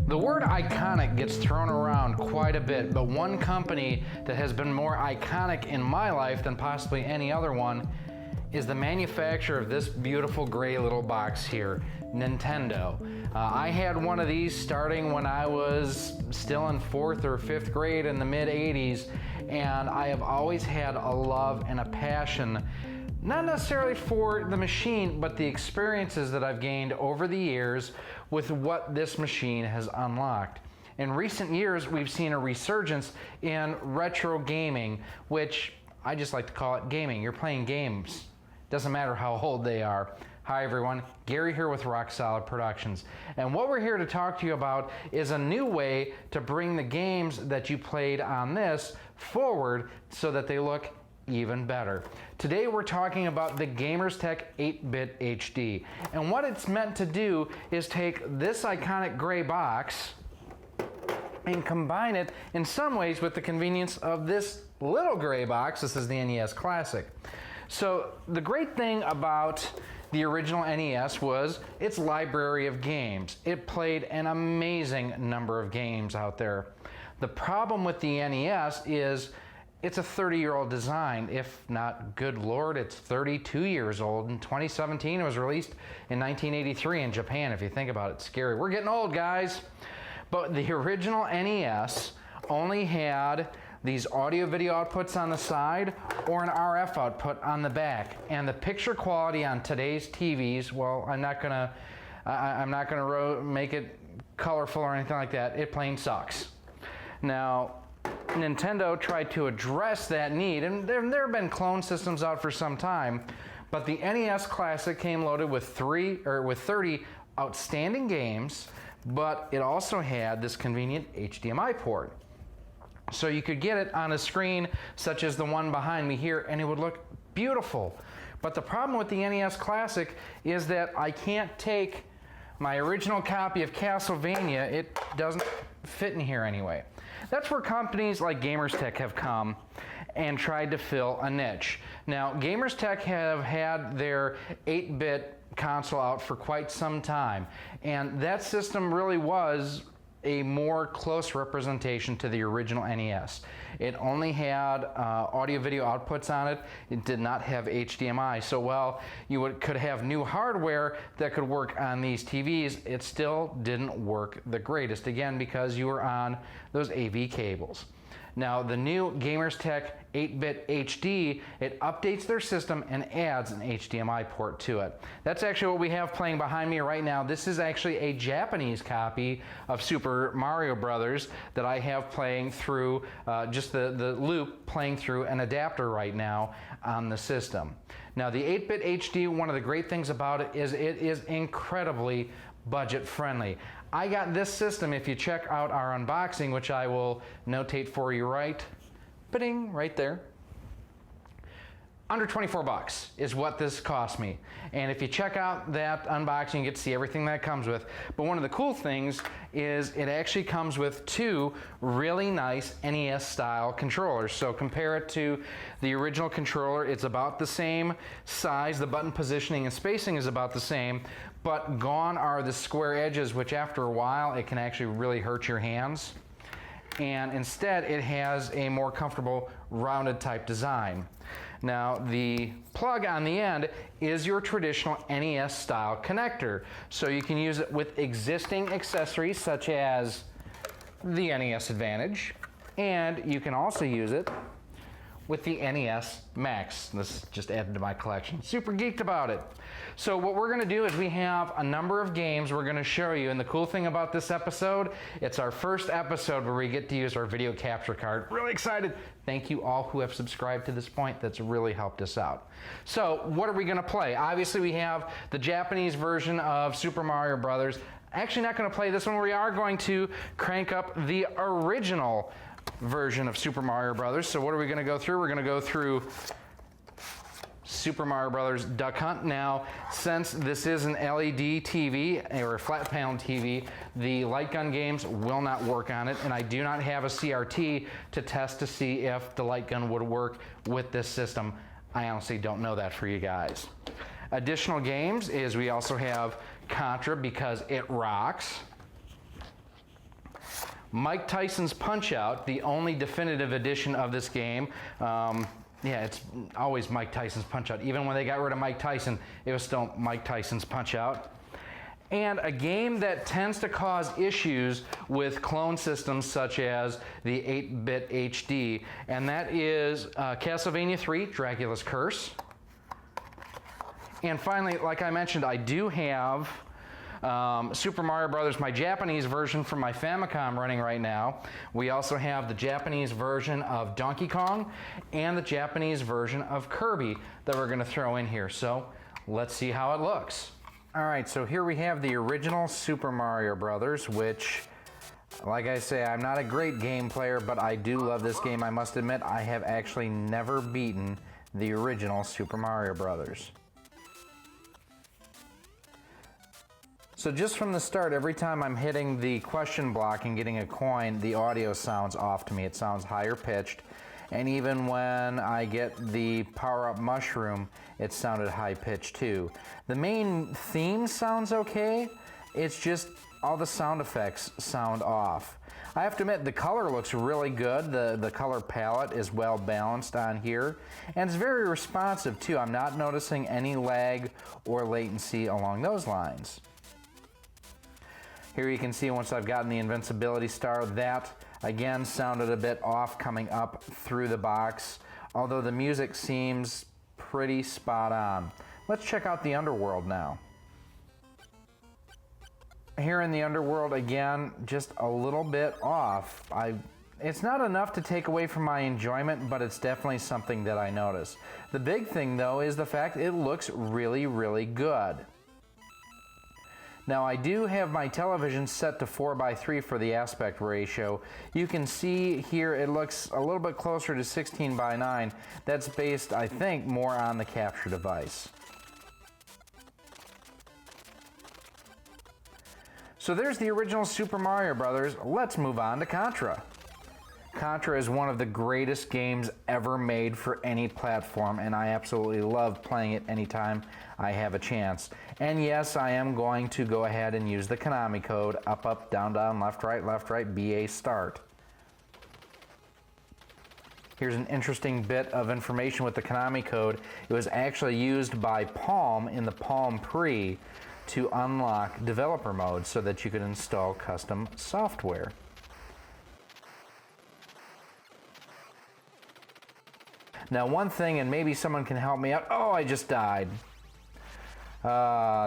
The word iconic gets thrown around quite a bit, but one company that has been more iconic in my life than possibly any other one is the manufacturer of this beautiful gray little box here, Nintendo. I had one of these starting when I was still in 4th or 5th grade in the mid-80s, and I have always had a love and a passion, not necessarily for the machine, but the experiences that I've gained over the years with what this machine has unlocked. In recent years, we've seen a resurgence in retro gaming, which I just like to call it gaming. You're playing games. Doesn't matter how old they are. Hi everyone, Gary here with RoXolid Productions. And what we're here to talk to you about is a new way to bring the games that you played on this forward so that they look even better. Today we're talking about the Gamerz Tek 8-Bit HD. And what it's meant to do is take this iconic gray box and combine it in some ways with the convenience of this little gray box. This is the NES Classic. So the great thing about the original NES was its library of games. It played an amazing number of games out there. The problem with the NES is it's a 30-year-old design. If not, good Lord, it's 32 years old. In 2017, it was released in 1983 in Japan. If you think about it, it's scary. We're getting old, guys. But the original NES only had these audio-video outputs on the side or an RF output on the back. And the picture quality on today's TVs, well, I'm not gonna make it colorful or anything like that. It plain sucks. Now, Nintendo tried to address that need, and there have been clone systems out for some time, but the NES Classic came loaded with 30 outstanding games, but it also had this convenient HDMI port. So you could get it on a screen such as the one behind me here, and it would look beautiful. But the problem with the NES Classic is that I can't take my original copy of Castlevania. It doesn't fit in here anyway. That's where companies like Gamerz Tek have come and tried to fill a niche. Now, Gamerz Tek have had their 8-bit console out for quite some time, and that system really was a more close representation to the original NES. It only had audio-video outputs on it. It did not have HDMI. So while you could have new hardware that could work on these TVs, it still didn't work the greatest, again, because you were on those AV cables. Now, the new Gamerz Tek 8-Bit HD, it updates their system and adds an HDMI port to it. That's actually what we have playing behind me right now. This is actually a Japanese copy of Super Mario Brothers that I have playing through just the loop playing through an adapter right now on the system. Now, the 8-Bit HD, one of the great things about it is incredibly budget friendly. I got this system, if you check out our unboxing, which I will notate for you right there. Under 24 bucks is what this cost me. And if you check out that unboxing, you get to see everything that comes with. But one of the cool things is it actually comes with 2 really nice NES style controllers. So compare it to the original controller. It's about the same size. The button positioning and spacing is about the same, but gone are the square edges, which after a while, it can actually really hurt your hands. And instead, it has a more comfortable rounded type design. Now, the plug on the end is your traditional NES style connector. So you can use it with existing accessories such as the NES Advantage, and you can also use it with the NES Max. This just added to my collection. Super geeked about it. So what we're gonna do is we have a number of games we're gonna show you, and the cool thing about this episode, it's our first episode where we get to use our video capture card. Really excited. Thank you all who have subscribed to this point. That's really helped us out. So what are we gonna play? Obviously we have the Japanese version of Super Mario Brothers. Actually not gonna play this one. We are going to crank up the original version of Super Mario Brothers. So what are we going to go through? We're going to go through Super Mario Brothers Duck Hunt. Now, since this is an LED TV or a flat panel TV, the light gun games will not work on it, and I do not have a CRT to test to see if the light gun would work with this system. I honestly don't know that for you guys. Additional games is we also have Contra because it rocks. Mike Tyson's Punch-Out, the only definitive edition of this game. Yeah, it's always Mike Tyson's Punch-Out. Even when they got rid of Mike Tyson, it was still Mike Tyson's Punch-Out. And a game that tends to cause issues with clone systems such as the 8-Bit HD, and that is Castlevania 3, Dracula's Curse. And finally, like I mentioned, I do have Super Mario Brothers, my Japanese version from my Famicom running right now. We also have the Japanese version of Donkey Kong and the Japanese version of Kirby that we're going to throw in here. So let's see how it looks. All right, so here we have the original Super Mario Brothers, which, like I say, I'm not a great game player, but I do love this game. I must admit, I have actually never beaten the original Super Mario Brothers. So just from the start, every time I'm hitting the question block and getting a coin, the audio sounds off to me. It sounds higher pitched. And even when I get the power-up mushroom, it sounded high-pitched too. The main theme sounds okay. It's just all the sound effects sound off. I have to admit, the color looks really good. The color palette is well balanced on here. And it's very responsive too. I'm not noticing any lag or latency along those lines. Here you can see once I've gotten the invincibility star, that again sounded a bit off coming up through the box, although the music seems pretty spot on. Let's check out the underworld now. Here in the underworld, again, just a little bit off. It's not enough to take away from my enjoyment, but it's definitely something that I notice. The big thing though is the fact it looks really, really good. Now I do have my television set to 4:3 for the aspect ratio. You can see here it looks a little bit closer to 16:9. That's based, I think, more on the capture device. So there's the original Super Mario Brothers. Let's move on to Contra. Contra is one of the greatest games ever made for any platform, and I absolutely love playing it anytime I have a chance. And yes, I am going to go ahead and use the Konami code, up, up, down, down, left, right, BA start. Here's an interesting bit of information with the Konami code. It was actually used by Palm in the Palm Pre to unlock developer mode so that you could install custom software. Now one thing, and maybe someone can help me out. Oh, I just died.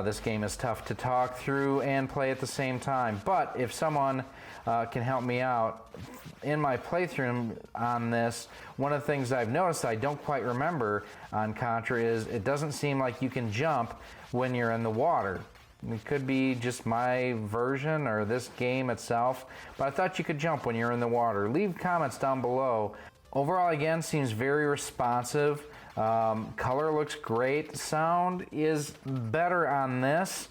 This game is tough to talk through and play at the same time. But if someone can help me out, in my playthrough on this, one of the things I've noticed I don't quite remember on Contra is it doesn't seem like you can jump when you're in the water. It could be just my version or this game itself, but I thought you could jump when you're in the water. Leave comments down below. Overall, again, seems very responsive. Color looks great. Sound is better on this.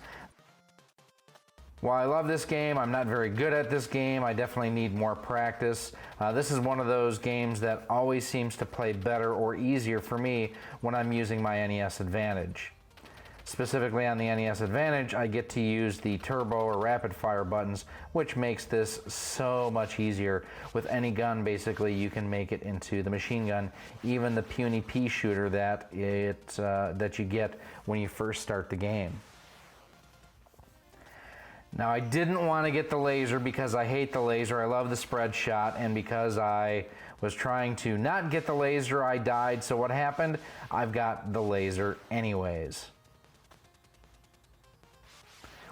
While I love this game, I'm not very good at this game. I definitely need more practice. This is one of those games that always seems to play better or easier for me when I'm using my NES Advantage. Specifically on the NES Advantage, I get to use the turbo or rapid fire buttons, which makes this so much easier. With any gun, basically, you can make it into the machine gun, even the puny pea shooter that you get when you first start the game. Now, I didn't want to get the laser because I hate the laser. I love the spread shot, and because I was trying to not get the laser, I died. So what happened? I've got the laser anyways.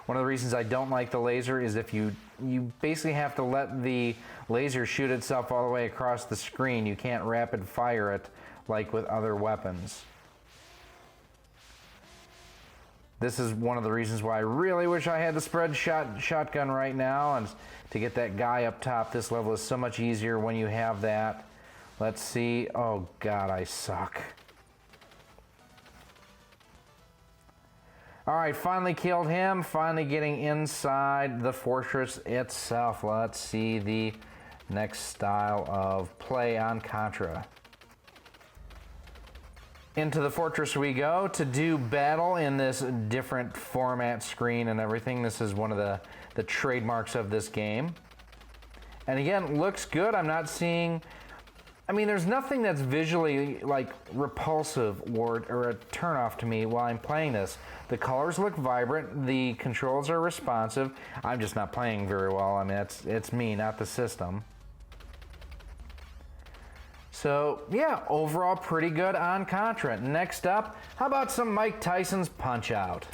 One of the reasons I don't like the laser is if you basically have to let the laser shoot itself all the way across the screen. You can't rapid fire it like with other weapons. This is one of the reasons why I really wish I had the spread shotgun right now, and to get that guy up top. This level is so much easier when you have that. Let's see. Oh God, I suck. All right, finally killed him, finally getting inside the fortress itself. Let's see the next style of play on Contra. Into the fortress we go to do battle in this different format screen and everything. This is one of the trademarks of this game. And again, looks good. I'm not seeing, I mean, there's nothing that's visually like repulsive or a turnoff to me while I'm playing this. The colors look vibrant, the controls are responsive. I'm just not playing very well. I mean, it's me, not the system. So yeah, overall pretty good on Contra. Next up, how about some Mike Tyson's Punch-Out?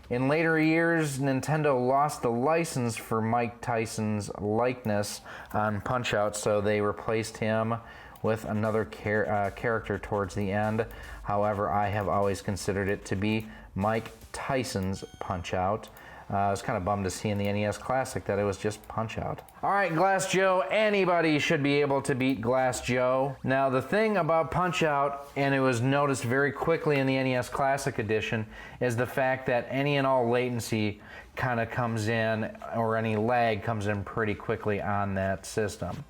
In later years, Nintendo lost the license for Mike Tyson's likeness on Punch-Out, so they replaced him with another character towards the end. However, I have always considered it to be Mike Tyson's Punch-Out. I was kind of bummed to see in the NES Classic that it was just Punch-Out. All right, Glass Joe, anybody should be able to beat Glass Joe. Now, the thing about Punch-Out, and it was noticed very quickly in the NES Classic Edition, is the fact that any and all latency kind of comes in, or any lag comes in pretty quickly on that system.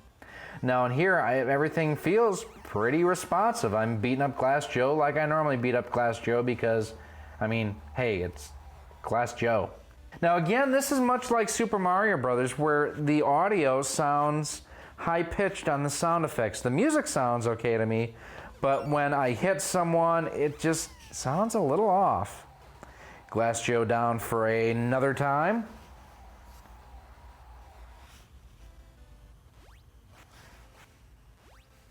Now, in here, everything feels pretty responsive. I'm beating up Glass Joe like I normally beat up Glass Joe because, I mean, hey, it's Glass Joe. Now again, this is much like Super Mario Brothers, where the audio sounds high-pitched on the sound effects. The music sounds okay to me, but when I hit someone, it just sounds a little off. Glass Joe down for another time.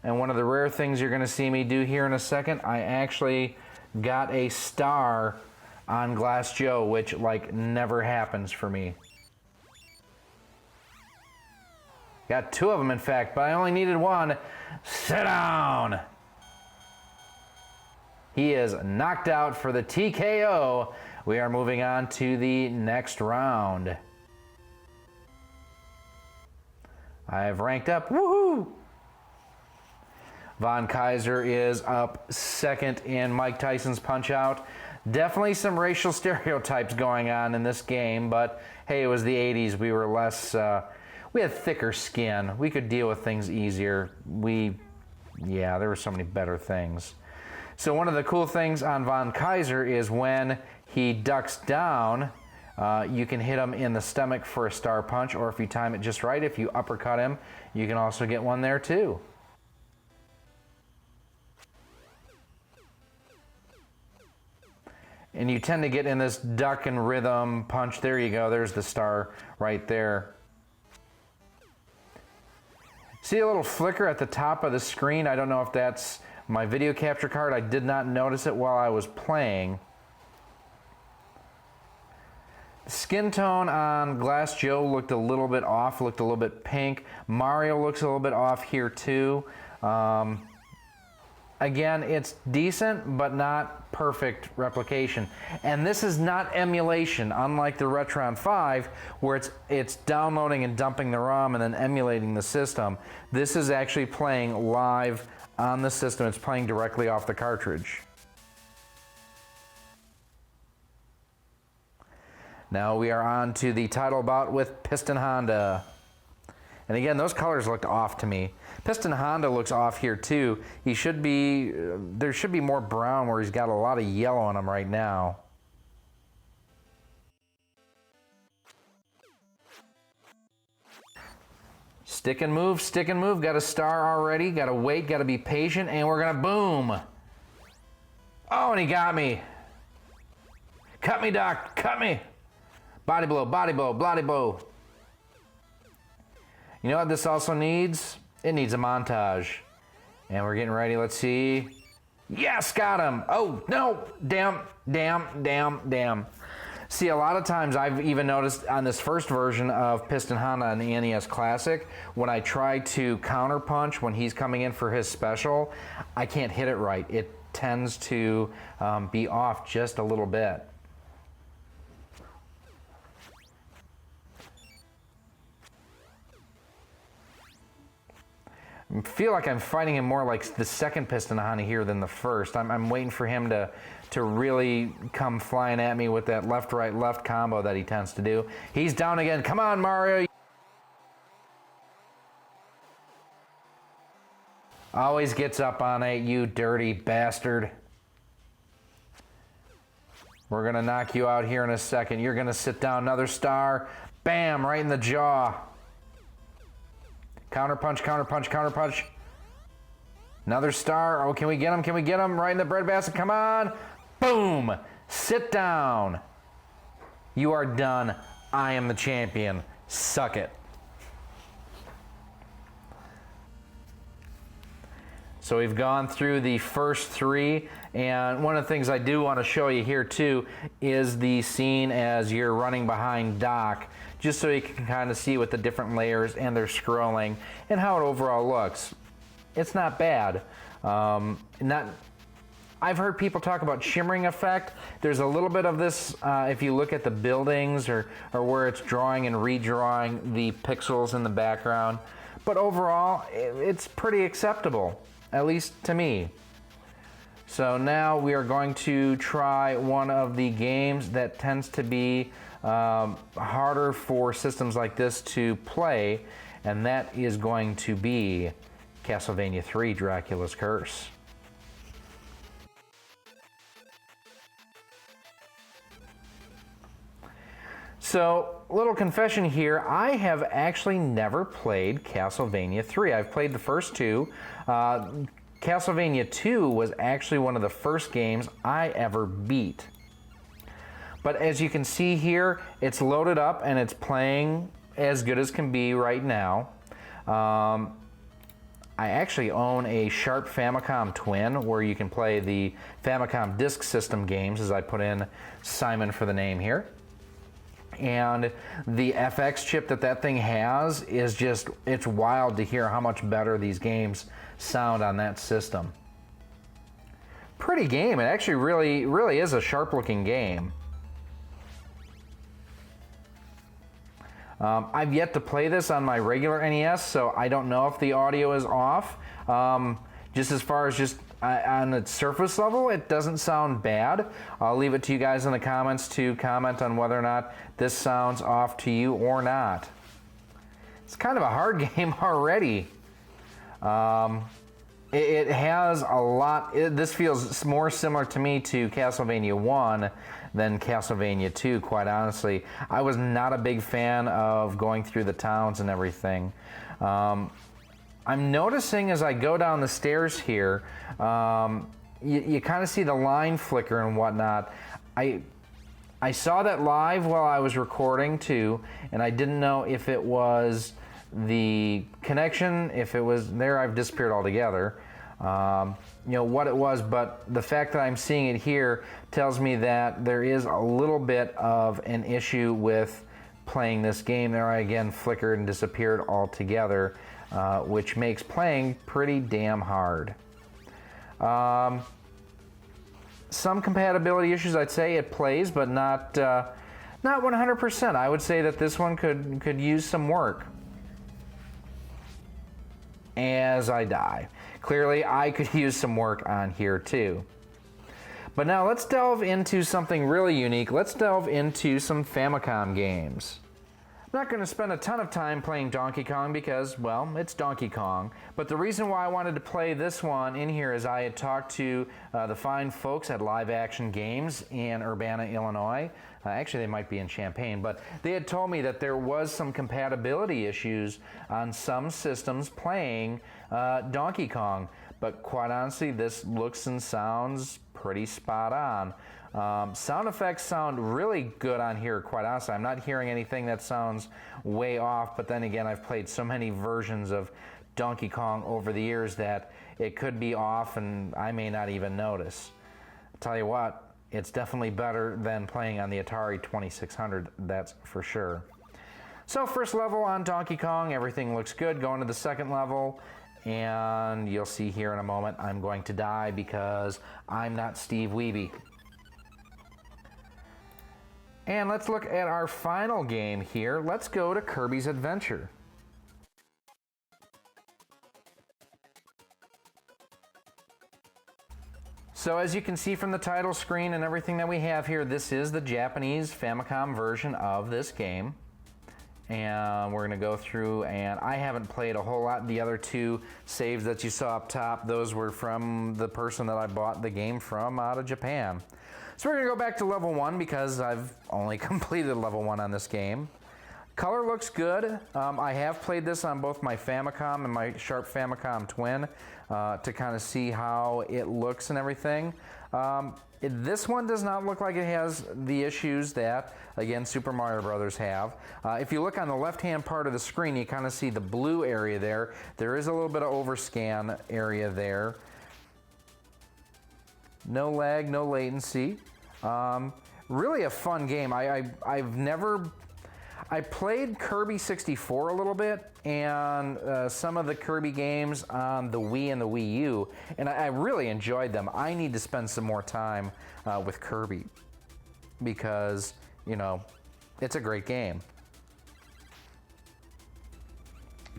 And one of the rare things you're going to see me do here in a second, I actually got a star on Glass Joe, which like never happens for me. Got two of them in fact, but I only needed one. Sit down! He is knocked out for the TKO. We are moving on to the next round. I have ranked up, woohoo! Von Kaiser is up second in Mike Tyson's Punch-Out. Definitely some racial stereotypes going on in this game, but hey, it was the 80s. We were less, we had thicker skin. We could deal with things easier. Yeah, there were so many better things. So one of the cool things on Von Kaiser is when he ducks down, you can hit him in the stomach for a star punch, or if you time it just right, if you uppercut him, you can also get one there too. And you tend to get in this duck and rhythm punch. There you go, there's the star right there. See a little flicker at the top of the screen? I don't know if that's my video capture card. I did not notice it while I was playing. The skin tone on Glass Joe looked a little bit off, looked a little bit pink. Mario looks a little bit off here too. Again, it's decent, but not perfect replication. And this is not emulation, unlike the Retron 5, where it's downloading and dumping the ROM and then emulating the system. This is actually playing live on the system. It's playing directly off the cartridge. Now we are on to the title bout with Piston Honda. And again, those colors looked off to me. Piston Honda looks off here too. He should be, there should be more brown where he's got a lot of yellow on him right now. Stick and move, got a star already, gotta wait, gotta be patient, and we're gonna boom. Oh, and he got me. Cut me, Doc, cut me. Body blow, body blow, body blow. You know what this also needs? It needs a montage. And we're getting ready, let's see. Yes, got him. Oh, no, damn. See, a lot of times I've even noticed on this first version of Piston Honda on the NES Classic, when I try to counter punch when he's coming in for his special, I can't hit it right. It tends to be off just a little bit. I feel like I'm fighting him more like the second Piston Honda here than the first. I'm waiting for him to really come flying at me with that left-right-left combo that he tends to do. He's down again. Come on, Mario. Always gets up on it, you dirty bastard. We're gonna knock you out here in a second. You're gonna sit down, another star. Bam, right in the jaw. Counter punch, counter punch, counter punch. Another star. Oh, can we get him? Can we get him? Right in the breadbasket. Come on. Boom. Sit down. You are done. I am the champion. Suck it. So we've gone through the first three, and one of the things I do want to show you here too is the scene as you're running behind Doc, just so you can kind of see what the different layers and their scrolling and how it overall looks. It's not bad. I've heard people talk about shimmering effect. There's a little bit of this if you look at the buildings or where it's drawing and redrawing the pixels in the background. But overall, it's pretty acceptable, at least to me. So now we are going to try one of the games that tends to be harder for systems like this to play, and that is going to be Castlevania 3: Dracula's Curse. So, little confession here, I have actually never played Castlevania 3. I've played the first two. Castlevania 2 was actually one of the first games I ever beat. But as you can see here, it's loaded up and it's playing as good as can be right now. I actually own a Sharp Famicom Twin where you can play the Famicom Disk System games, as I put in Simon for the name here. And the FX chip that thing has is just, it's wild to hear how much better these games sound on that system. Pretty game. It actually really is a sharp looking game. I've yet to play this on my regular NES, so I don't know if the audio is off. Just as far as just on its surface level, it doesn't sound bad. I'll leave it to you guys in the comments to comment on whether or not this sounds off to you or not. It's kind of a hard game already. It has a lot. This feels more similar to me to Castlevania 1 than Castlevania 2, quite honestly. I was not a big fan of going through the towns and everything. I'm noticing as I go down the stairs here, you kind of see the line flicker and whatnot. I saw that live while I was recording too, and I didn't know if it was the connection, if it was there. I've disappeared altogether. You know what it was, but the fact that I'm seeing it here tells me that there is a little bit of an issue with playing this game. There I again flickered and disappeared altogether, which makes playing pretty damn hard. Some compatibility issues, I'd say it plays, but not 100%. I would say that this one could use some work. As I die. Clearly, I could use some work on here too. But now let's delve into something really unique. Let's delve into some Famicom games. I'm not going to spend a ton of time playing Donkey Kong because, well, it's Donkey Kong. But the reason why I wanted to play this one in here is I had talked to the fine folks at Live Action Games in Urbana, Illinois. Actually, they might be in Champaign, but they had told me that there was some compatibility issues on some systems playing Donkey Kong. But quite honestly, this looks and sounds pretty spot on. Sound effects sound really good on here, quite honestly. I'm not hearing anything that sounds way off, but then again, I've played so many versions of Donkey Kong over the years that it could be off and I may not even notice. I'll tell you what, it's definitely better than playing on the Atari 2600, that's for sure. So first level on Donkey Kong, everything looks good. Going to the second level, and you'll see here in a moment, I'm going to die because I'm not Steve Wiebe. And let's look at our final game here. Let's go to Kirby's Adventure. So as you can see from the title screen and everything that we have here, this is the Japanese Famicom version of this game. And we're going to go through, and I haven't played a whole lot. The other two saves that you saw up top, those were from the person that I bought the game from out of Japan. So we're gonna go back to level 1 because I've only completed level 1 on this game. Color looks good. I have played this on both my Famicom and my Sharp Famicom Twin to kind of see how it looks and everything. This one does not look like it has the issues that, again, Super Mario Brothers have. If you look on the left-hand part of the screen, you kind of see the blue area there. There is a little bit of overscan area there. No lag, no latency. Really a fun game. I played Kirby 64 a little bit, and some of the Kirby games on the Wii and the Wii U, and I really enjoyed them. I need to spend some more time with Kirby because, you know, it's a great game.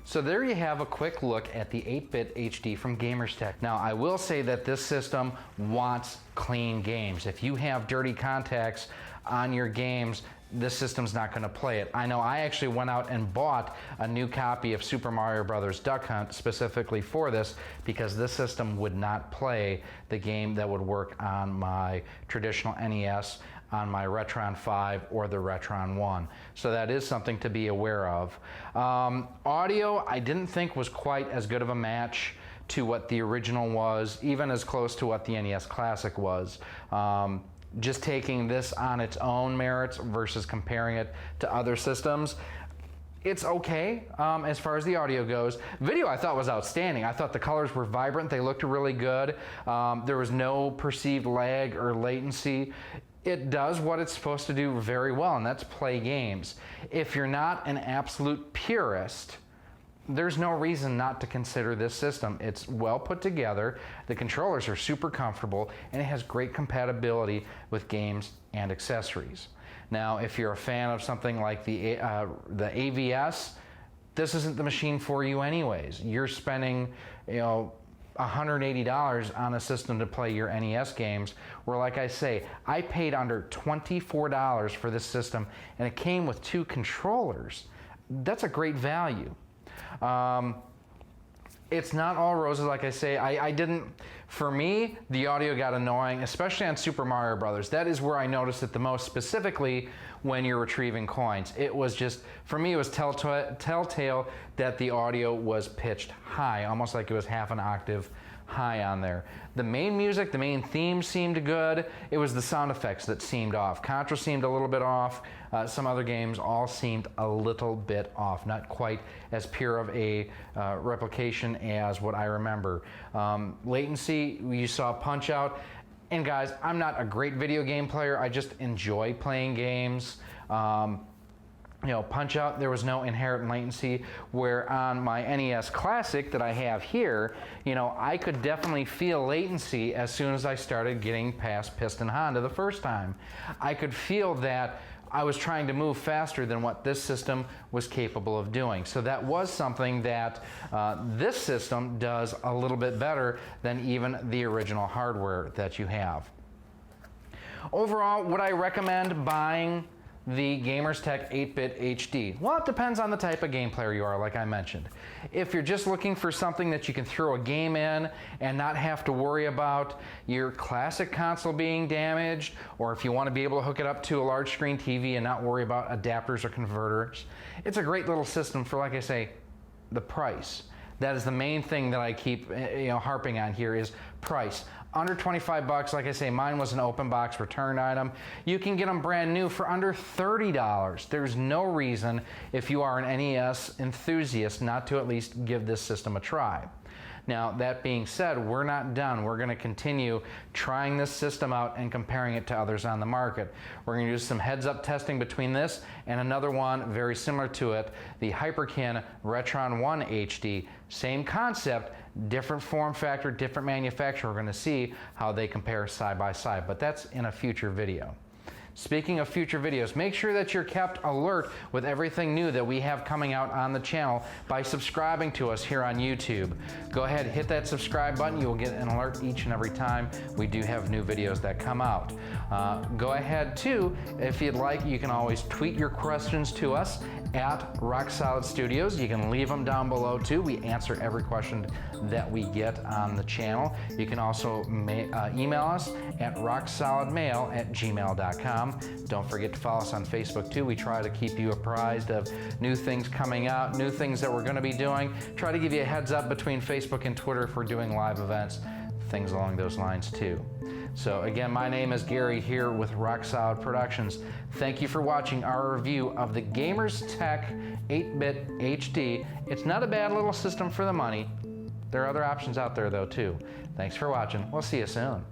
So there you have a quick look at the 8-bit HD from Gamerz Tek. Now, I will say that this system wants clean games. If you have dirty contacts on your games, this system's not going to play it. I know I actually went out and bought a new copy of Super Mario Brothers Duck Hunt specifically for this because this system would not play the game that would work on my traditional NES, on my Retron 5 or the Retron 1. So that is something to be aware of. Audio, I didn't think was quite as good of a match to what the original was, even as close to what the NES Classic was. Just taking this on its own merits versus comparing it to other systems, it's okay as far as the audio goes. Video I thought was outstanding. I thought the colors were vibrant, they looked really good. There was no perceived lag or latency. It does what it's supposed to do very well, and that's play games. If you're not an absolute purist, there's no reason not to consider this system. It's well put together, the controllers are super comfortable, and it has great compatibility with games and accessories. Now, if you're a fan of something like the AVS, this isn't the machine for you anyways. You're spending, you know, $180 on a system to play your NES games, where, like I say, I paid under $24 for this system, and it came with 2 controllers. That's a great value. It's not all roses, like I say. For me, the audio got annoying, especially on Super Mario Brothers. That is where I noticed it the most, specifically when you're retrieving coins. It was just, for me, it was telltale that the audio was pitched high, almost like it was half an octave high on there. The main music, the main theme seemed good. It was the sound effects that seemed off. Contra seemed a little bit off. Some other games all seemed a little bit off. Not quite as pure of a replication as what I remember. Latency, you saw Punch Out. And guys, I'm not a great video game player. I just enjoy playing games. You know, Punch Out, there was no inherent latency, where on my NES Classic that I have here, you know, I could definitely feel latency as soon as I started getting past Piston Honda the first time. I could feel that I was trying to move faster than what this system was capable of doing. So that was something that this system does a little bit better than even the original hardware that you have. Overall, would I recommend buying the Gamerz Tek 8-bit HD? Well, it depends on the type of game player you are, like I mentioned. If you're just looking for something that you can throw a game in and not have to worry about your classic console being damaged, or if you want to be able to hook it up to a large screen TV and not worry about adapters or converters, it's a great little system for, like I say, the price. That is the main thing that I keep harping on here is price. Under 25 bucks, like I say, mine was an open box return item. You can get them brand new for under $30. There's no reason, if you are an NES enthusiast, not to at least give this system a try. Now, that being said, we're not done. We're going to continue trying this system out and comparing it to others on the market. We're going to do some heads-up testing between this and another one very similar to it, the Hyperkin Retron 1 HD. Same concept, different form factor, different manufacturer. We're going to see how they compare side by side, but that's in a future video. Speaking of future videos, make sure that you're kept alert with everything new that we have coming out on the channel by subscribing to us here on YouTube. Go ahead, hit that subscribe button. You will get an alert each and every time we do have new videos that come out. Go ahead too, if you'd like, you can always tweet your questions to us at RoXolid Studios. You can leave them down below too. We answer every question that we get on the channel. You can also email us at roxsolidmail@gmail.com. Don't forget to follow us on Facebook too. We try to keep you apprised of new things coming out, new things that we're going to be doing. Try to give you a heads up between Facebook and Twitter if we're doing live events, things along those lines too. So again, my name is Gary here with RoXolid Productions. Thank you for watching our review of the Gamerz Tek 8-Bit HD. It's not a bad little system for the money. There are other options out there though too. Thanks for watching. We'll see you soon.